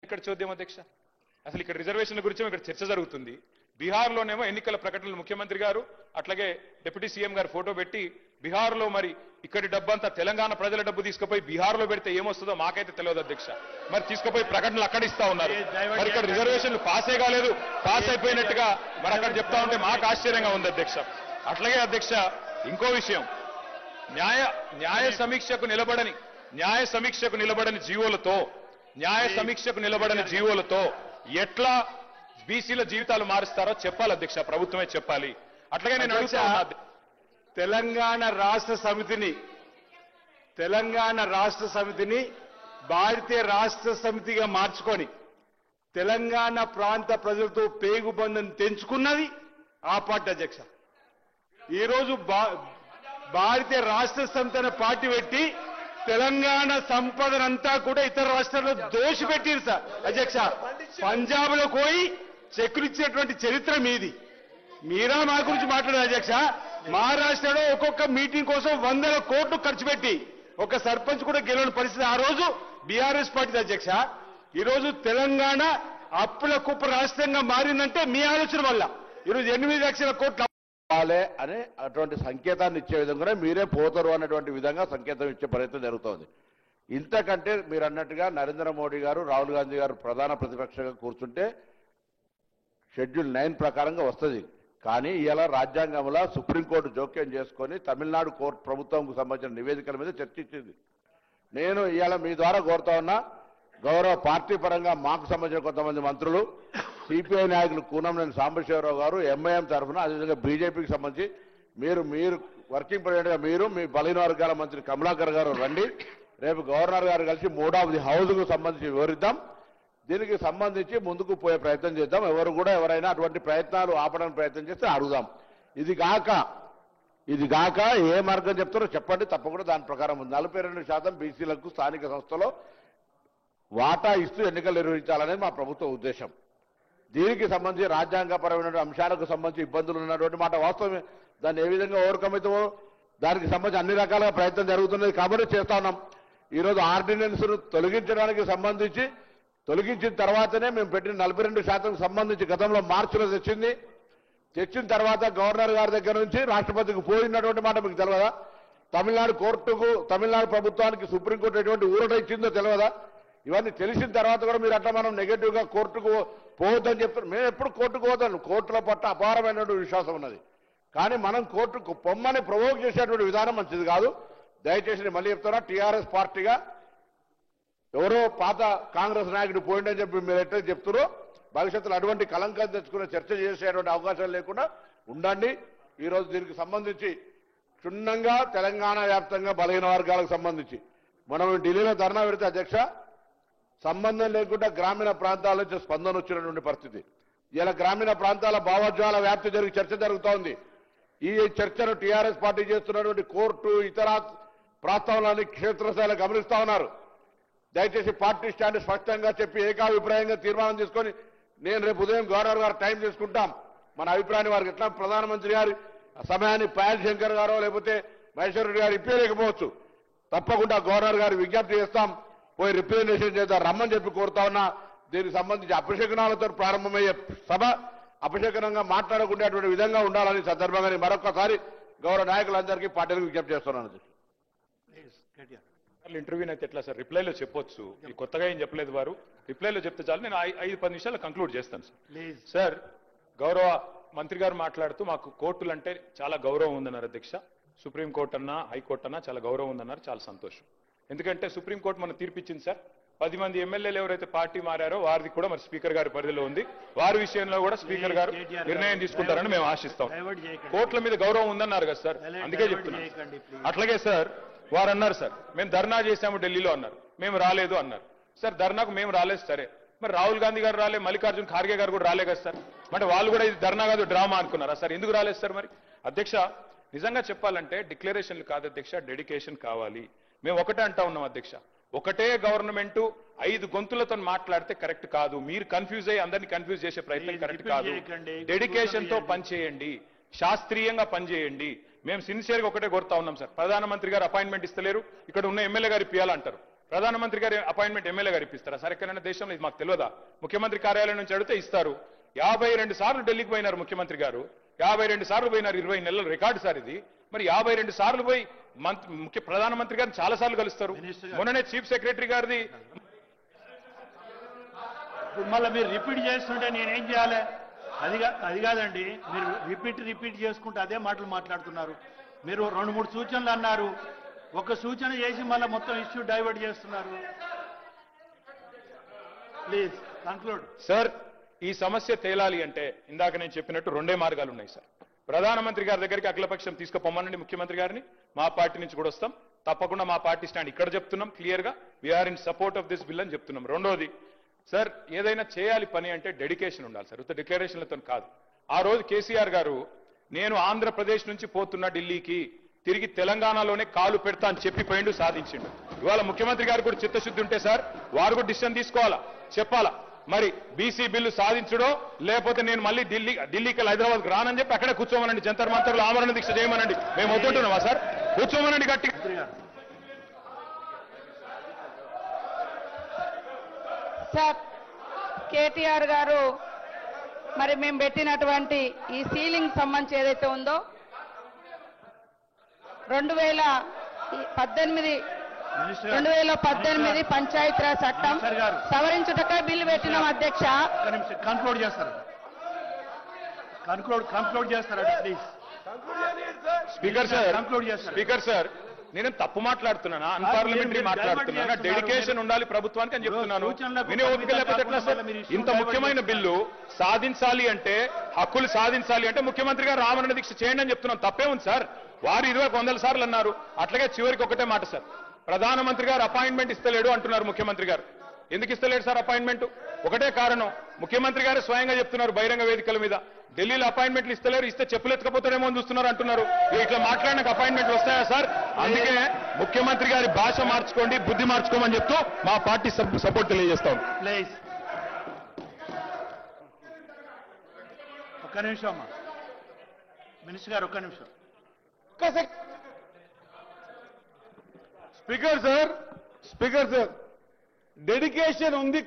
ఇక్కడ చూద్దాం అధ్యక్ష, అసలు ఇక్కడ రిజర్వేషన్ల గురించి ఇక్కడ చర్చ జరుగుతుంది. బీహార్లోనేమో ఎన్నికల ప్రకటనలు ముఖ్యమంత్రి గారు అట్లాగే డిప్యూటీ సీఎం గారు ఫోటో పెట్టి బీహార్లో మరి ఇక్కడి డబ్బంతా తెలంగాణ ప్రజల డబ్బు తీసుకుపోయి బీహార్లో పెడితే ఏమొస్తుందో మాకైతే తెలియదు అధ్యక్ష. మరి తీసుకుపోయి ప్రకటనలు అక్కడ ఇస్తా ఉన్నారు. మరి ఇక్కడ రిజర్వేషన్లు పాసే కాలేదు, పాస్ అయిపోయినట్టుగా మరి అక్కడ చెప్తా ఉంటే మాకు ఆశ్చర్యంగా ఉంది అధ్యక్ష. అట్లాగే అధ్యక్ష ఇంకో విషయం, న్యాయ సమీక్షకు నిలబడని జీవోలతో ఎట్లా బీసీల జీవితాలు మారుస్తారో చెప్పాలి అధ్యక్ష, ప్రభుత్వమే చెప్పాలి. అట్లాగే నేను అడుగుతున్నా, తెలంగాణ రాష్ట్ర సమితిని భారతీయ రాష్ట్ర సమితిగా మార్చుకొని తెలంగాణ ప్రాంత ప్రజలతో పేగుబంధం తెంచుకున్నది ఆ పార్టీ అధ్యక్ష. ఈరోజు భారతీయ రాష్ట్ర సమితి అనే పార్టీ పెట్టి తెలంగాణ సంపదనంతా కూడా ఇతర రాష్ట్రాల్లో దోషిపెట్టిరు సార్ అధ్యక్ష. పంజాబ్ లో పోయి చెక్కులు ఇచ్చినటువంటి చరిత్ర మీది. మీరా మా గురించి మాట్లాడారు అధ్యక్ష. మహారాష్ట్రలో ఒక్కొక్క మీటింగ్ కోసం 100 కోట్లు ఖర్చు పెట్టి ఒక సర్పంచ్ కూడా గెలవని పరిస్థితి ఆ రోజు బీఆర్ఎస్ పార్టీ అధ్యక్ష. ఈరోజు తెలంగాణ అప్పుల కుప్ప రాష్ట్రంగా మారిందంటే మీ ఆలోచన వల్ల. ఈరోజు 8 లక్షల కోట్లు అనే అటువంటి సంకేతాన్ని ఇచ్చే విధంగానే మీరే పోతారు అన్నటువంటి విధంగా సంకేతం ఇచ్చే ప్రయత్నం జరుగుతోంది. ఇంతకంటే మీరు అన్నట్టుగా నరేంద్ర మోడీ గారు, రాహుల్ గాంధీ గారు ప్రధాన ప్రతిపక్షంగా కూర్చుంటే షెడ్యూల్ 9 ప్రకారంగా వస్తుంది. కానీ ఇలా రాజ్యాంగంలో సుప్రీంకోర్టు జోక్యం చేసుకొని తమిళనాడు కోర్టు ప్రభుత్వంకు సంబంధించిన నివేదికల మీద చర్చించింది. నేను ఇవాళ మీ ద్వారా కోరుతా ఉన్నా, గౌరవ పార్టీ పరంగా మాకు సంబంధించిన కొంతమంది మంత్రులు, సిపిఐ నాయకులు కూనంనేని సాంబశివరావు గారు ఎంఐఎం తరఫున, అదేవిధంగా బీజేపీకి సంబంధించి మీరు వర్కింగ్ ప్రెసిడెంట్గా మీరు, మీ బలహీన వర్గాల మంత్రి కమలాకర్ గారు రండి. రేపు గవర్నర్ గారు కలిసి 3వ హౌస్కు సంబంధించి వివరిద్దాం. దీనికి సంబంధించి ముందుకు పోయే ప్రయత్నం చేద్దాం. ఎవరైనా అటువంటి ప్రయత్నాలు ఆపడానికి ప్రయత్నం చేస్తే అడుగుదాం. ఇది కాక ఏ మార్గం చెప్తారో చెప్పండి, తప్పకుండా దాని ప్రకారం 42% బీసీలకు స్థానిక సంస్థలో వాటా ఇస్తూ ఎన్నికలు నిర్వహించాలనేది మా ప్రభుత్వ ఉద్దేశం. దీనికి సంబంధించి రాజ్యాంగపరమైన అంశాలకు సంబంధించి ఇబ్బందులు ఉన్నటువంటి మాట వాస్తవమే. దాన్ని ఏ విధంగా ఓవర్కమ్ అవుతామో దానికి సంబంధించి అన్ని రకాల ప్రయత్నం జరుగుతున్నది కాబట్టి చేస్తా ఉన్నాం. ఈరోజు ఆర్డినెన్స్ను తొలగించిన తర్వాతనే మేము పెట్టిన 42% సంబంధించి గతంలో మార్చిలో తెచ్చిన తర్వాత గవర్నర్ గారి దగ్గర నుంచి రాష్ట్రపతికి పోయినటువంటి మాట మీకు తెలియదా? తమిళనాడు ప్రభుత్వానికి సుప్రీంకోర్టు ఎటువంటి ఊరట ఇచ్చిందో తెలియదా? ఇవన్నీ తెలిసిన తర్వాత కూడా మీరు అట్లా మనం నెగటివ్గా కోర్టుకు పోవద్దని చెప్తారు. మేము ఎప్పుడు కోర్టుకు పోతాను, కోర్టుల పట్ల అపారమైనటువంటి విశ్వాసం ఉన్నది. కానీ మనం కోర్టుకు పొమ్మని ప్రవోక్ చేసేటువంటి విధానం మంచిది కాదు. దయచేసి మళ్ళీ చెప్తున్నా, టీఆర్ఎస్ పార్టీగా ఎవరో పాత కాంగ్రెస్ నాయకుడు పోయిండని చెప్పి మీరు ఎట్లా చెప్తారో భవిష్యత్తులో అటువంటి కలంకం తెచ్చుకునే చర్చ చేసేటువంటి అవకాశాలు లేకుండా ఉండండి. ఈరోజు దీనికి సంబంధించి క్షుణ్ణంగా తెలంగాణ వ్యాప్తంగా బలహీన వర్గాలకు సంబంధించి మనం ఢిల్లీలో ధర్నా పెడితే అధ్యక్ష, సంబంధం లేకుండా గ్రామీణ ప్రాంతాల నుంచి స్పందన వచ్చినటువంటి పరిస్థితి. ఇలా గ్రామీణ ప్రాంతాల భావోద్వేగాల వ్యాప్తి చర్చ జరుగుతోంది. ఈ చర్చను టీఆర్ఎస్ పార్టీ చేస్తున్నటువంటి కోర్టు ఇతర ప్రస్తావనలన్నీ క్షేత్రస్థాయిలో గమనిస్తా ఉన్నారు. దయచేసి పార్టీ స్టాండ్ స్పష్టంగా చెప్పి ఏకాభిప్రాయంగా తీర్మానం తీసుకొని నేను రేపు ఉదయం గవర్నర్ గారు టైం తీసుకుంటాం. మన అభిప్రాయాన్ని వారికి ఎట్లా ప్రధానమంత్రి గారి సమయాన్ని పాయల్ శంకర్ గారో లేకపోతే మహేశ్వర రెడ్డి గారు ఇప్పలేకపోవచ్చు. తప్పకుండా గవర్నర్ గారు విజ్ఞప్తి చేస్తాం, పోయి రిప్రజెంటేషన్ చేద్దాం రమ్మని చెప్పి కోరుతా ఉన్నా. దీనికి సంబంధించి అపశకనాలతో ప్రారంభమయ్యే సభ అపశకనంగా మాట్లాడకుండా విధంగా ఉండాలని సందర్భంగా మరొకసారి గౌరవ నాయకులందరికీ పార్టీలకు విజ్ఞప్తి చేస్తున్నాను. ఇంటర్వ్యూ అయితే ఎట్లా సార్, రిప్లైలో చెప్పొచ్చు, కొత్తగా ఏం చెప్పలేదు వారు, రిప్లైలో చెప్తే చాలు. నేను 5-10 నిమిషాలు కంక్లూడ్ చేస్తాను సార్. సార్, గౌరవ మంత్రి గారు మాట్లాడుతూ మాకు కోర్టులు అంటే చాలా గౌరవం ఉందన్నారు అధ్యక్ష. సుప్రీంకోర్టు అన్నా హైకోర్టు అన్నా చాలా గౌరవం ఉందన్నారు, చాలా సంతోషం. ఎందుకంటే సుప్రీంకోర్టు మన తీర్పిచ్చింది సార్. 10 మంది ఎమ్మెల్యేలు ఎవరైతే పార్టీ మారారో వారిది కూడా మరి స్పీకర్ గారి పరిధిలో ఉంది. వారి విషయంలో కూడా స్పీకర్ గారు నిర్ణయం తీసుకుంటారని మేము ఆశిస్తాం. కోర్టుల మీద గౌరవం ఉందన్నారు కదా సార్, అందుకే చెప్తున్నాం. అట్లాగే సార్ వారు అన్నారు సార్, మేము ధర్నా చేశాము ఢిల్లీలో అన్నారు, మేము రాలేదు అన్నారు. సార్ ధర్నాకు మేము రాలేదు సరే, మరి రాహుల్ గాంధీ గారు రాలే, మల్లికార్జున్ ఖార్గే గారు కూడా రాలే కదా సార్. అంటే వాళ్ళు కూడా ఇది ధర్నా కాదు డ్రామా అనుకున్నారా సార్? ఎందుకు రాలేదు సార్? మరి అధ్యక్ష నిజంగా చెప్పాలంటే డిక్లరేషన్లు కాదు అధ్యక్ష, డెడికేషన్ కావాలి. మేము ఒకటే అంటా ఉన్నాం అధ్యక్ష, ఒకటే గవర్నమెంట్ 5 గొంతులతో మాట్లాడితే కరెక్ట్ కాదు. మీరు కన్ఫ్యూజ్ అయ్యి అందరినీ కన్ఫ్యూజ్ చేసే ప్రయత్నం కరెక్ట్ కాదు. డెడికేషన్ తో పనిచేయండి, శాస్త్రీయంగా పనిచేయండి. మేము సిన్సియర్గా ఒకటే కోరుతా ఉన్నాం సార్. ప్రధానమంత్రి గారు అపాయింట్మెంట్ ఇస్తలేరు, ఇక్కడ ఉన్న ఎమ్మెల్యే గారు ఇప్పియాలంటారు. ప్రధానమంత్రి గారి అపాయింట్మెంట్ ఎమ్మెల్యే గారు ఇప్పిస్తారా? సరే, ఎక్కడైనా దేశంలో ఇది మాకు తెలియదా? ముఖ్యమంత్రి కార్యాలయం నుంచి అడిగితే ఇస్తారు. 52 సార్లు ఢిల్లీకి పోయినారు ముఖ్యమంత్రి గారు, 52 సార్లు పోయినారు, 20 నెలల రికార్డు సార్ ఇది. మరి 52 సార్లు పోయి ప్రధానమంత్రి గారిని చాలా సార్లు కలుస్తారు. మొన్ననే చీఫ్ సెక్రటరీ గారిది మళ్ళీ మీరు రిపీట్ చేస్తుంటే నేనేం చేయాలి? అది కాదండి, మీరు రిపీట్ చేసుకుంటే అదే మాటలు మాట్లాడుతున్నారు. మీరు 2-3 సూచనలు అన్నారు, ఒక సూచన చేసి మళ్ళీ మొత్తం ఇష్యూ డైవర్ట్ చేస్తున్నారు. Please conclude. సార్, ఈ సమస్య తేలాలి అంటే ఇందాక నేను చెప్పినట్టు 2 మార్గాలు ఉన్నాయి సార్. ప్రధానమంత్రి గారి దగ్గరికి అఖిలపక్షం తీసుకుపోమనండి ముఖ్యమంత్రి గారిని. మా పార్టీ నుంచి కూడా వస్తాం. తప్పకుండా మా పార్టీ స్టాండ్ ఇక్కడ చెప్తున్నాం క్లియర్ గా, we are in support of this bill అని చెప్తున్నాం. రెండోది సార్, ఏదైనా చేయాలి పని అంటే డెడికేషన్ ఉండాలి సార్, ఉత్త డిక్లరేషన్లతో కాదు. ఆ రోజు కేసీఆర్ గారు నేను ఆంధ్రప్రదేశ్ నుంచి పోతున్నా ఢిల్లీకి, తిరిగి తెలంగాణలోనే కాలు పెడతా అని చెప్పి పోయిండు, సాధించిండు. ఇవాళ ముఖ్యమంత్రి గారు కూడా చిత్తశుద్ధి ఉంటే సార్ వారు కూడా డిసిషన్ తీసుకోవాలా, చెప్పాలా. మరి బీసీ బిల్లు సాధించడో లేకపోతే నేను మళ్ళీ ఢిల్లీకి హైదరాబాద్కి రానని చెప్పి అక్కడే కూర్చోమనండి, జంతర్ మంతర్లు ఆమరణ దీక్ష చేయమనండి. మేము వద్దుంటున్నామా సార్? కూర్చోమనండి గట్టిగా. సార్, కేటీఆర్ గారు మరి మేము పెట్టినటువంటి ఈ సీలింగ్ సంబంధించి ఏదైతే ఉందో 2018 పంచాయతీరాజ్ చట్టం సవరించుటకై బిల్లు పెట్టినాం అధ్యక్ష. కంక్లూడ్ చేస్తారు, కంక్లూడ్ చేస్తారా ప్లీజ్? స్పీకర్ సార్, నేను తప్పు మాట్లాడుతున్నానా, అన్పార్లమెంటరీ మాట్లాడుతున్నానా? డెడికేషన్ ఉండాలి ప్రభుత్వానికి అని చెప్తున్నాను. వినే ఓపిక లేకపోతే ఎట్లా సార్? ఇంత ముఖ్యమైన బిల్లు సాధించాలి అంటే, హక్కులు సాధించాలి అంటే ముఖ్యమంత్రి గారు ఆమరణ దీక్ష చేయండి అని చెప్తున్నాను. తప్పే ఉంది సార్? వారు 100 సార్లు అన్నారు. అట్లాగే చివరికి ఒకటే మాట సార్, ప్రధానమంత్రి గారు అపాయింట్మెంట్ ఇస్తలేడు అంటున్నారు ముఖ్యమంత్రి గారు. ఎందుకు ఇస్తలేడు సార్ అపాయింట్మెంట్? ఒకటే కారణం, ముఖ్యమంత్రి గారు స్వయంగా చెప్తున్నారు బహిరంగ వేదికల మీద, ఢిల్లీలో అపాయింట్మెంట్లు ఇస్తలేరు, ఇస్తే చెప్పులు ఎత్తుకపోతారేమో అని చూస్తున్నారు అంటున్నారు. ఇట్లా మాట్లాడినాక అపాయింట్మెంట్లు వస్తాయా సార్? అందుకే ముఖ్యమంత్రి గారి భాష మార్చుకోండి, బుద్ధి మార్చుకోమని చెప్తూ మా పార్టీ సపోర్ట్ తెలియజేస్తాం. ప్లీజ్ ఒక్క నిమిషం అమ్మా, మినిస్టర్ గారు ఒక్క నిమిషం. స్పీకర్ సార్, డెడికేషన్ ఉంది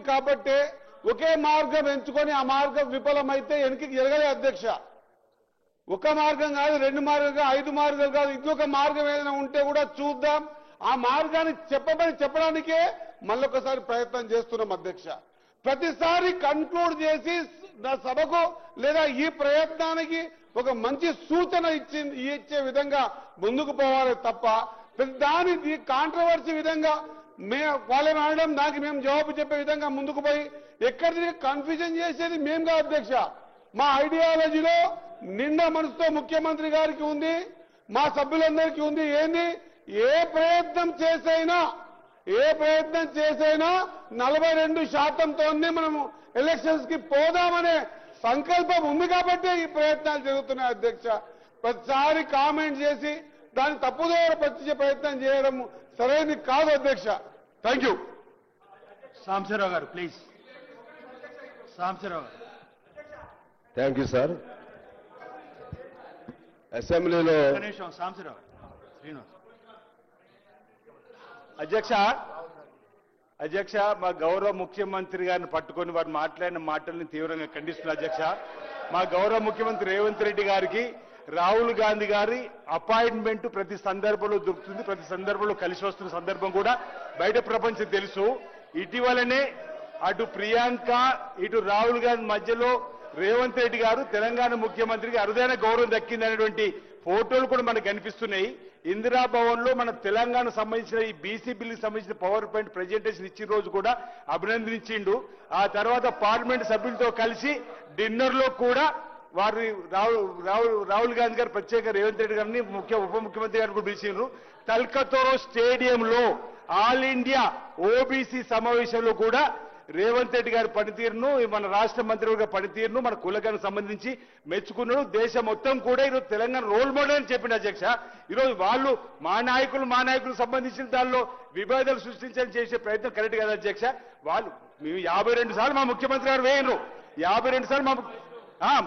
కాబట్టే ఒకే మార్గం ఎంచుకొని ఆ మార్గం విఫలమైతే వెనక్కి జరగలే అధ్యక్ష. ఒక మార్గం కాదు, 2 మార్గాలు కాదు, 5 మార్గాలు కాదు, ఇంకొక మార్గం ఏదైనా ఉంటే కూడా చూద్దాం. ఆ మార్గాన్ని చెప్పడానికే మళ్ళొకసారి ప్రయత్నం చేస్తున్నాం అధ్యక్ష. ప్రతిసారి కన్క్లూడ్ చేసి నా సభకు లేదా ఈ ప్రయత్నానికి ఒక మంచి సూచన ఇచ్చే విధంగా ముందుకు పోవాలి తప్ప దాని కాంట్రవర్సీ విధంగా వాళ్ళేం అనడం దానికి మేము జవాబు చెప్పే విధంగా ముందుకు పోయి ఎక్కడికి కన్ఫ్యూజన్ చేసేది మేము కాదు అధ్యక్ష. మా ఐడియాలజీలో నిండా మనసుతో ముఖ్యమంత్రి గారికి ఉంది, మా సభ్యులందరికీ ఉంది. ఏంది, ఏ ప్రయత్నం చేసైనా 42%తోనే మనము ఎలక్షన్స్ కి పోదామనే సంకల్పం ఉంది కాబట్టి ఈ ప్రయత్నాలు జరుగుతున్నాయి అధ్యక్ష. ప్రతిసారి కామెంట్ చేసి దాన్ని తప్పుదోవ పట్టించే ప్రయత్నం చేయడం సరైనది కాదు అధ్యక్ష. Thank you. సాంబశివరావు గారు ప్లీజ్. సాంబశివరావు గారు. Thank you sir. అసెంబ్లీలో ఒక్క నిమిషం సాంబశివరావు శ్రీనివాస్. అధ్యక్ష, మా గౌరవ ముఖ్యమంత్రి గారిని పట్టుకొని వారు మాట్లాడిన మాటల్ని తీవ్రంగా ఖండిస్తున్నారు అధ్యక్ష. మా గౌరవ ముఖ్యమంత్రి రేవంత్ రెడ్డి గారికి రాహుల్ గాంధీ గారి అపాయింట్మెంట్ ప్రతి సందర్భంలో దొరుకుతుంది, ప్రతి సందర్భంలో కలిసి వస్తున్న సందర్భం కూడా బయట ప్రపంచం తెలుసు. ఇటీవలనే అటు ప్రియాంక ఇటు రాహుల్ గాంధీ మధ్యలో రేవంత్ రెడ్డి గారు తెలంగాణ ముఖ్యమంత్రికి అరుదైన గౌరవం దక్కిందనేటువంటి ఫోటోలు కూడా మనకు కనిపిస్తున్నాయి. ఇందిరాభవన్ లో మన తెలంగాణ సంబంధించిన ఈ బీసీ బిల్లుకి సంబంధించిన పవర్ పాయింట్ ప్రెజెంటేషన్ ఇచ్చిన రోజు కూడా అభినందించిండు. ఆ తర్వాత పార్లమెంట్ సభ్యులతో కలిసి డిన్నర్ లో కూడా వారి రాహుల్ గాంధీ గారు ప్రత్యేక రేవంత్ రెడ్డి గారిని ఉప ముఖ్యమంత్రి గారిని కూడా పిలిచిండ్రు. తల్కతోరో స్టేడియంలో ఆల్ ఇండియా ఓబీసీ సమావేశంలో కూడా రేవంత్ రెడ్డి గారి పనితీరును, మన రాష్ట్ర మంత్రివర్గ పనితీరును, మన కులగానికి సంబంధించి మెచ్చుకున్నాడు. దేశం మొత్తం కూడా ఈరోజు తెలంగాణ రోల్ మోడల్ అని చెప్పింది అధ్యక్ష. ఈరోజు వాళ్ళు మా నాయకులకు సంబంధించిన దానిలో విభేదాలు సృష్టించాలని చేసే ప్రయత్నం కరెక్ట్ కదా అధ్యక్ష. వాళ్ళు మేము 52 సార్లు మా ముఖ్యమంత్రి గారు వేయరు, 52 సార్లు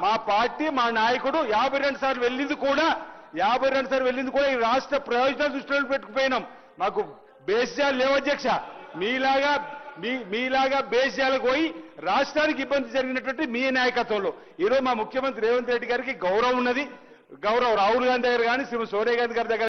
మా పార్టీ మా నాయకుడు 52 సార్లు వెళ్ళింది కూడా 52 సార్లు వెళ్ళింది కూడా ఈ రాష్ట్ర ప్రయోజనాలు దృష్టిలో పెట్టుకుపోయినాం. మాకు బేస్యాలు లేవు అధ్యక్ష. మీలాగా బేస్యాలకు పోయి రాష్ట్రానికి ఇబ్బంది జరిగినటువంటి మీ నాయకత్వంలో ఈరోజు మా ముఖ్యమంత్రి రేవంత్ రెడ్డి గారికి గౌరవం ఉన్నది. గౌరవ్ రాహుల్ గాంధీ దగ్గర కానీ శ్రీమతి సోనియా గాంధీ గారి దగ్గర